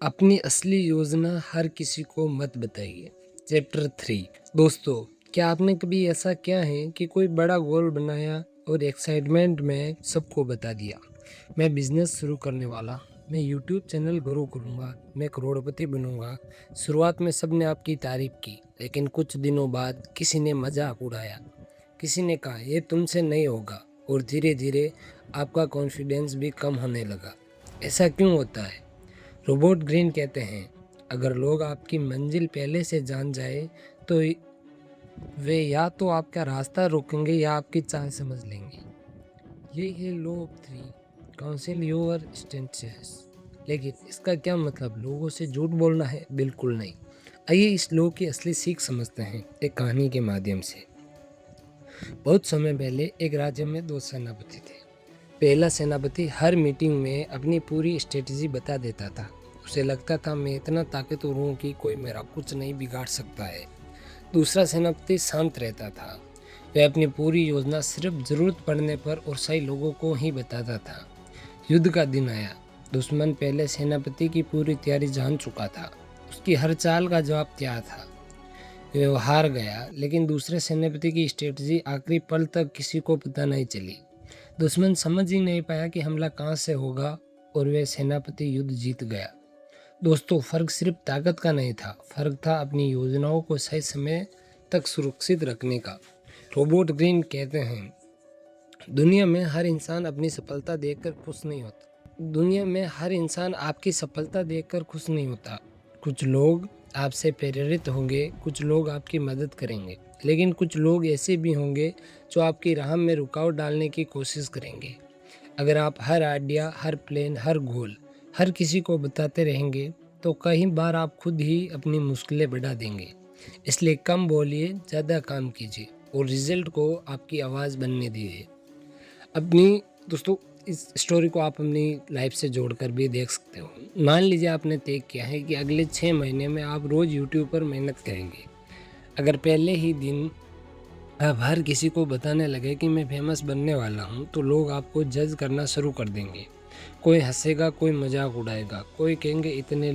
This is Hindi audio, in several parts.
अपनी असली योजना हर किसी को मत बताइए। चैप्टर 3। दोस्तों, क्या आपने कभी ऐसा किया है कि कोई बड़ा गोल बनाया और एक्साइटमेंट में सबको बता दिया, मैं बिजनेस शुरू करने वाला, मैं यूट्यूब चैनल ग्रो करूँगा, मैं करोड़पति बनूंगा। शुरुआत में सबने आपकी तारीफ की, लेकिन कुछ दिनों बाद किसी ने मजाक उड़ाया, किसी ने कहा ये तुमसे नहीं होगा, और धीरे धीरे आपका कॉन्फिडेंस भी कम होने लगा। ऐसा क्यों होता है? रोबोट ग्रीन कहते हैं, अगर लोग आपकी मंजिल पहले से जान जाए तो वे या तो आपका रास्ता रोकेंगे या आपकी चाल समझ लेंगे। ये है लॉ ऑफ 3, काउंसिल योर स्टेंसेस। लेकिन इसका क्या मतलब लोगों से झूठ बोलना है? बिल्कुल नहीं। आइए इस लॉ की असली सीख समझते हैं एक कहानी के माध्यम से। बहुत समय पहले एक राज्य में 2 सेनापति थे। पहला सेनापति हर मीटिंग में अपनी पूरी स्ट्रेटजी बता देता था। उसे लगता था मैं इतना ताकतवर हूँ कि कोई मेरा कुछ नहीं बिगाड़ सकता है। दूसरा सेनापति शांत रहता था। वह अपनी पूरी योजना सिर्फ जरूरत पड़ने पर और सही लोगों को ही बताता था। युद्ध का दिन आया। दुश्मन पहले सेनापति की पूरी तैयारी जान चुका था। उसकी हर चाल का जवाब तैयार था। वह हार गया, लेकिन दूसरे सेनापति की स्ट्रेटजी आखिरी पल तक किसी को पता नहीं चली। दुश्मन समझ ही नहीं पाया कि हमला कहाँ से होगा, और वह सेनापति युद्ध जीत गया। दोस्तों, फर्क सिर्फ ताकत का नहीं था, फर्क था अपनी योजनाओं को सही समय तक सुरक्षित रखने का। रोबोट ग्रीन कहते हैं, दुनिया में हर इंसान अपनी सफलता देखकर खुश नहीं होता। दुनिया में हर इंसान आपकी सफलता देखकर खुश नहीं होता। कुछ लोग आपसे प्रेरित होंगे, कुछ लोग आपकी मदद करेंगे, लेकिन कुछ लोग ऐसे भी होंगे जो आपकी राह में रुकावट डालने की कोशिश करेंगे। अगर आप हर आइडिया, हर प्लान, हर गोल हर किसी को बताते रहेंगे तो कई बार आप खुद ही अपनी मुश्किलें बढ़ा देंगे। इसलिए कम बोलिए, ज़्यादा काम कीजिए और रिजल्ट को आपकी आवाज़ बनने दीजिए। अपनी दोस्तों, इस स्टोरी को आप अपनी लाइफ से जोड़कर भी देख सकते हो। मान लीजिए आपने तय किया है कि अगले 6 महीने में आप रोज़ यूट्यूब पर मेहनत करेंगे। अगर पहले ही दिन आप हर किसी को बताने लगे कि मैं फेमस बनने वाला हूँ, तो लोग आपको जज करना शुरू कर देंगे। कोई हंसेगा, कोई मजाक उड़ाएगा, कोई कहेंगे इतने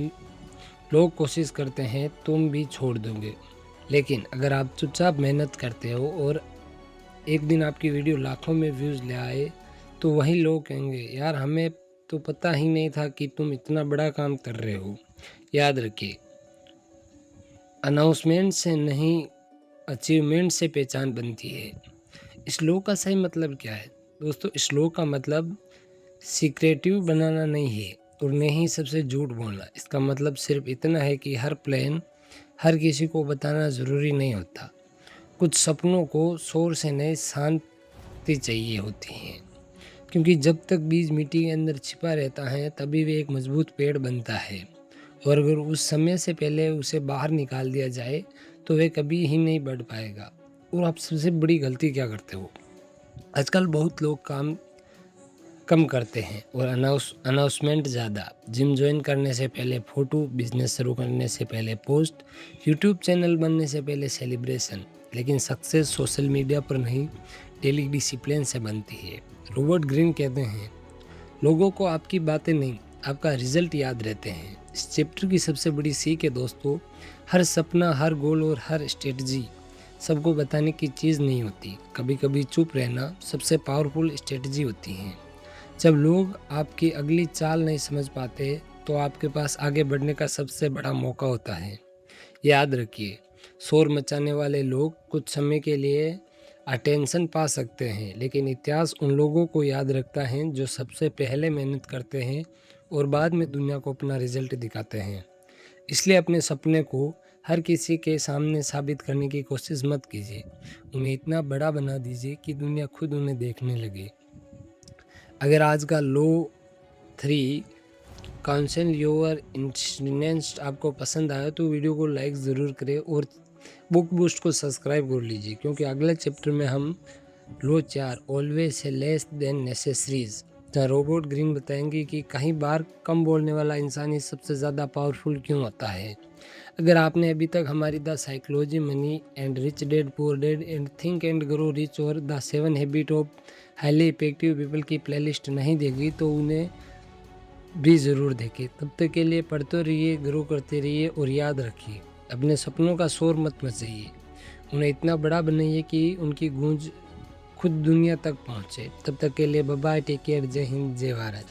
लोग कोशिश करते हैं, तुम भी छोड़ दोगे। लेकिन अगर आप चुपचाप मेहनत करते हो और एक दिन आपकी वीडियो लाखों में व्यूज़ ले आए, तो वही लोग कहेंगे यार हमें तो पता ही नहीं था कि तुम इतना बड़ा काम कर रहे हो। याद रखिए, अनाउंसमेंट से नहीं, अचीवमेंट से पहचान बनती है। स्लो का सही मतलब क्या है? दोस्तों, स्लो का मतलब सीक्रेटिव बनाना नहीं है और नहीं सबसे झूठ बोलना। इसका मतलब सिर्फ इतना है कि हर प्लान हर किसी को बताना ज़रूरी नहीं होता। कुछ सपनों को शोर से नहीं, शांति चाहिए होती है, क्योंकि जब तक बीज मिट्टी के अंदर छिपा रहता है तभी वे एक मजबूत पेड़ बनता है, और अगर उस समय से पहले उसे बाहर निकाल दिया जाए तो वे कभी ही नहीं बढ़ पाएगा। और आप सबसे बड़ी गलती क्या करते हो? आजकल बहुत लोग काम कम करते हैं और अनाउंसमेंट ज़्यादा। जिम ज्वाइन करने से पहले फ़ोटो, बिजनेस शुरू करने से पहले पोस्ट, यूट्यूब चैनल बनने से पहले सेलिब्रेशन। लेकिन सक्सेस सोशल मीडिया पर नहीं, डेली डिसिप्लिन से बनती है। रॉबर्ट ग्रीन कहते हैं, लोगों को आपकी बातें नहीं, आपका रिजल्ट याद रहते हैं। इस चैप्टर की सबसे बड़ी सीख है दोस्तों, हर सपना, हर गोल और हर स्ट्रेटजी सबको बताने की चीज़ नहीं होती। कभी कभी चुप रहना सबसे पावरफुल स्ट्रेटजी होती है। जब लोग आपकी अगली चाल नहीं समझ पाते तो आपके पास आगे बढ़ने का सबसे बड़ा मौका होता है। याद रखिए, शोर मचाने वाले लोग कुछ समय के लिए अटेंशन पा सकते हैं, लेकिन इतिहास उन लोगों को याद रखता है जो सबसे पहले मेहनत करते हैं और बाद में दुनिया को अपना रिजल्ट दिखाते हैं। इसलिए अपने सपने को हर किसी के सामने साबित करने की कोशिश मत कीजिए। उन्हें इतना बड़ा बना दीजिए कि दुनिया खुद उन्हें देखने लगे। अगर आज का लो 3 काउंसिल योर इंटेलिजेंस आपको पसंद आया तो वीडियो को लाइक ज़रूर करें और बुक बूस्ट को सब्सक्राइब कर लीजिए, क्योंकि अगले चैप्टर में हम लो 4 always say less than necessaries, जहाँ रोबोट ग्रीन बताएंगे कि कई बार कम बोलने वाला इंसान ही सबसे ज़्यादा पावरफुल क्यों होता है। अगर आपने अभी तक हमारी the psychology money and rich dad poor dad and think and grow rich और the 7 habit of highly effective people की प्लेलिस्ट नहीं देखी तो उन्हें भी ज़रूर देखें। तब तक के लिए पढ़ते रहिए, ग्रो करते रहिए और याद रखिए अपने सपनों का शोर मत मचाइए। उन्हें इतना बड़ा बनाइए कि उनकी गूंज खुद दुनिया तक पहुँचे। तब तक के लिए बाय बाय, टेक केयर, जय हिंद, जय भारत।